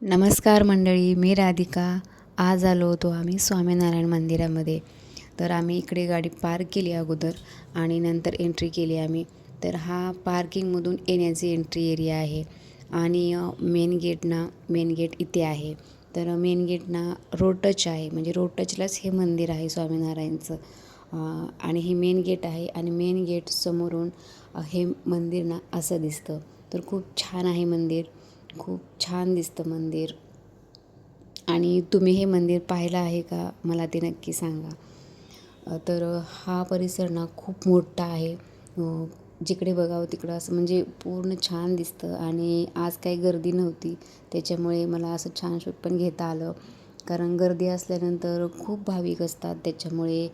नमस्कार मंडळी, मी राधिका. आज आलो होतो आम्ही स्वामीनारायण मंदिरामध्ये. तर आम्ही इकडे गाडी पार्क केली अगोदर आणि नंतर एंट्री केली आम्ही. तर हा पार्किंगमधून येण्याची एंट्री एरिया आहे आणि मेन गेट इथे आहे. तर मेन गेट रोड टच आहे, म्हणजे रोड टचलाच हे मंदिर आहे स्वामीनारायणचं. आणि हे मेन गेट आहे आणि मेन गेट समोरून हे मंदिर असं दिसतं. तर खूप छान आहे मंदिर, खूप छान दिसतं मंदिर. आणि तुम्ही हे मंदिर पाहिलं आहे का, मला ते नक्की सांगा. तर हा परिसर खूप मोठा आहे. जिकडे बघावं तिकडं असं म्हणजे पूर्ण छान दिसतं. आणि आज काही गर्दी नव्हती, त्याच्यामुळे मला असं छान शूट पण घेता आलं. कारण गर्दी असल्यानंतर खूप भाविक असतात, त्याच्यामुळे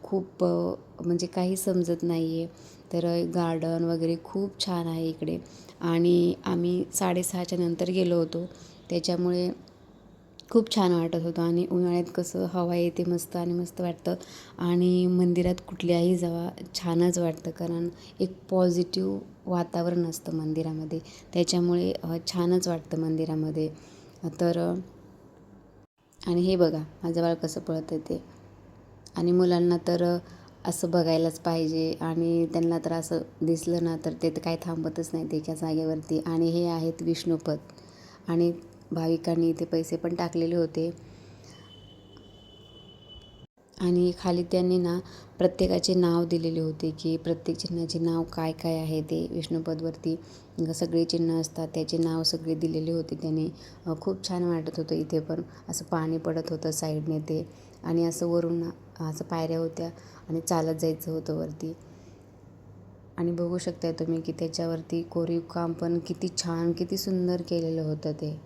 खूप म्हणजे काही समजत नाही आहे. तर गार्डन वगैरे खूप छान आहे इकडे. आणि आम्ही 6:30च्या नंतर गेलो होतो, त्याच्यामुळे खूप छान वाटत होतं. आणि उन्हाळ्यात कसं हवा येते मस्त आणि मस्त वाटतं. आणि मंदिरात कुठल्याही जावा छानच वाटतं, कारण एक पॉझिटिव्ह वातावरण असतं मंदिरामध्ये, त्याच्यामुळे छानच वाटतं मंदिरामध्ये. तर आणि हे बघा माझं बाळ कसं पळत आहे ते. आणि मुलांना तर असं बघायलाच पाहिजे, आणि त्यांना तर असं दिसलं तर ते तर काही थांबतच नाही एका जागेवरती. आणि हे आहेत विष्णुपद, आणि भाविकांनी इथे पैसे पण टाकलेले होते. आणि खाली त्यांनी प्रत्येकाचे नाव दिलेले होते, की प्रत्येक चिन्हाचे नाव काय काय आहे. ते विष्णुपदवरती सगळे चिन्ह असतात, त्याचे नाव सगळे दिलेले होते त्यांनी. खूप छान वाटत होतं. इथे पण असं पाणी पडत होतं साईडने ते, आणि असं वरून असं पायऱ्या होत्या आणि चालत जायचं होतं वरती. आणि बघू शकताय तुम्ही की त्याच्यावरती कोरीव काम पण किती छान, किती सुंदर केलेलं होतं ते.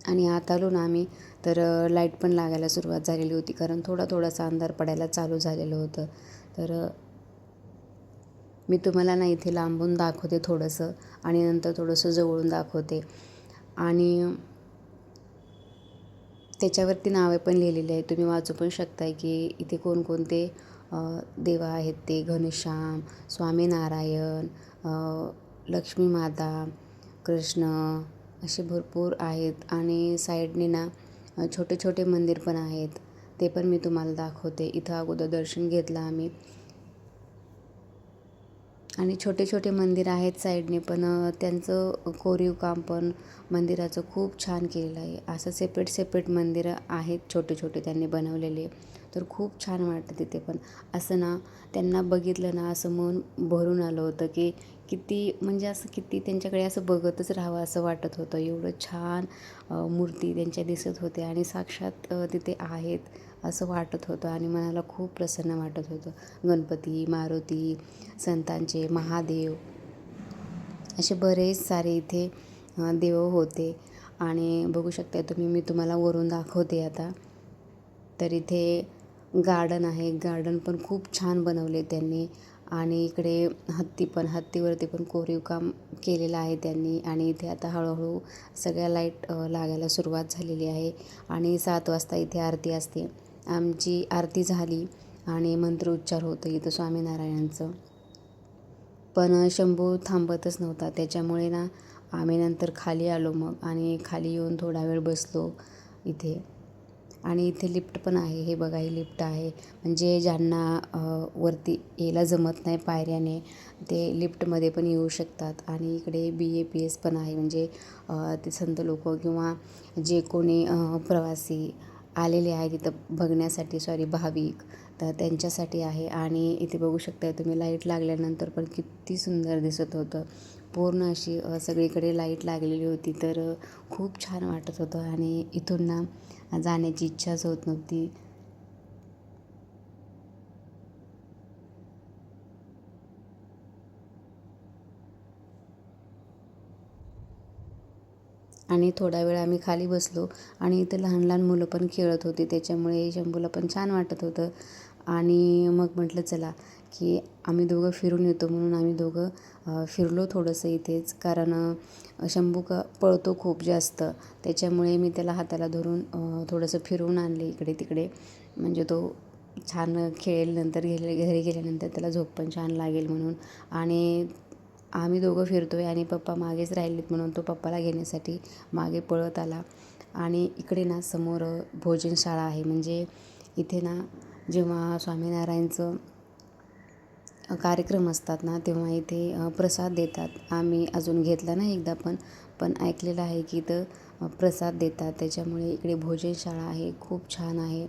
आणि आत आलो आम्ही, तर लाईट पण लागायला सुरुवात झालेली होती, कारण थोडासा अंधार पडायला चालू झालेलं होतं. तर मी तुम्हाला इथे लांबून दाखवते थोडंसं, आणि नंतर थोडंसं जवळून दाखवते. आणि त्याच्यावरती नावे पण लिहिलेली आहेत, तुम्ही वाचू पण शकताय की इथे कोणकोणते देवा आहेत. ते घनश्याम, स्वामीनारायण, लक्ष्मी माता, कृष्ण, असे भरपूर आहेत. आणि साईडने छोटे छोटे मंदिर पण आहेत, ते पण मी तुम्हाला दाखवते. इथं अगोदर दर्शन घेतलं आम्ही. आणि छोटे छोटे मंदिर आहेत साईडने, पण त्यांचं कोरीव काम पण मंदिराचं खूप छान केलेलं आहे. असं सेपरेट मंदिरं आहेत छोटे छोटे त्यांनी बनवलेले. तर खूप छान वाटतं तिथे पण. असं त्यांना बघितलं असं मन भरून आलं होतं, की किती म्हणजे असं किती त्यांच्याकडे असं बघतच राहावं असं वाटत होतं. एवढं छान मूर्ती त्यांच्या दिसत होत्या, आणि साक्षात तिथे आहेत असं वाटत होतं. आणि मनाला खूप प्रसन्न वाटत होतं. गणपती, मारुती, संतांचे, महादेव, असे बरेच सारे इथे देव होते. आणि बघू शकता तुम्ही, मी तुम्हाला वरून दाखवते आता. तर इथे गार्डन आहे, गार्डन पण खूप छान बनवले त्यांनी. आणि इकडे हत्तीवरती पण कोरीव काम केलेलं आहे त्यांनी. आणि इथे आता हळूहळू सगळ्या लाईट लागायला सुरुवात झालेली आहे. आणि 7 वाजता इथे आरती असते. आमची आरती झाली आणि मंत्रोच्चार होतं इथं स्वामीनारायणांचं. पण शंभू थांबतच नव्हता, त्याच्यामुळे आम्ही नंतर खाली आलो मग. आणि खाली येऊन थोडा वेळ बसलो इथे. आणि इथे लिफ्ट पण आहे, हे बघा ही लिफ्ट आहे. म्हणजे ज्यांना वरती यायला जमत नाही पायऱ्याने, ते लिफ्टमध्ये पण येऊ शकतात. आणि इकडे BAPS पण आहे, म्हणजे ते संत लोक किंवा जे कोणी प्रवासी आलेले आहे तिथं बघण्यासाठी, भाविक, तर त्यांच्यासाठी आहे. आणि इथे बघू शकता तुम्ही, लाईट लागल्यानंतर पण किती सुंदर दिसत होतं. पूर्ण अशी सगळीकडे लाईट लागलेली होती. तर खूप छान वाटत होतं. आणि इथून जाण्याची इच्छाच होत नव्हती. आणि थोडा वेळ आम्ही खाली बसलो, आणि इथं लहान लहान मुलं पण खेळत होती, त्याच्यामुळे शंभूला पण छान वाटत होतं. आणि मग म्हटलं चला की आम्ही दोघं फिरून येतो, म्हणून आम्ही दोघं फिरलो थोडंसं इथेच. कारण शंभू पळतो खूप जास्त, त्याच्यामुळे मी त्याला हाताला धरून थोडंसं फिरवून आणले इकडे तिकडे, म्हणजे तो छान खेळेल, नंतर घरी गेल्यानंतर त्याला झोप पण छान लागेल म्हणून. आणि आम्ही दोघं फिरतो आहे आणि पप्पा मागेच राहिलेत म्हणून तो पप्पाला घेण्यासाठी मागे पळत आला. आणि इकडे ना समोर भोजनशाळा आहे. म्हणजे इथे ना जेव्हा स्वामीनारायणचं कार्यक्रम असतात ना तेव्हा इथे प्रसाद देतात. आम्ही अजून घेतला नाही एकदा पण ऐकलेलं आहे की इथं प्रसाद देतात. त्याच्यामुळे इकडे भोजनशाळा आहे, खूप छान आहे.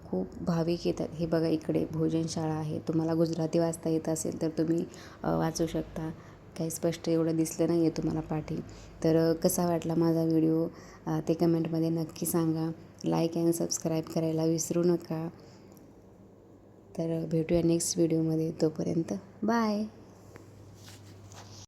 खूप भाविक येतात. हे बघा इकडे भोजनशाळा आहे. तुम्हाला गुजराती वाचता येत असेल तर तुम्ही वाचू शकता. काही स्पष्ट एवढं दिसलं नाही आहे तुम्हाला पाठी. तर कसा वाटला माझा व्हिडिओ ते कमेंटमध्ये नक्की सांगा. लाईक अँड सबस्क्राईब करायला विसरू नका. तर भेटूया नेक्स्ट व्हिडिओमध्ये. तोपर्यंत बाय.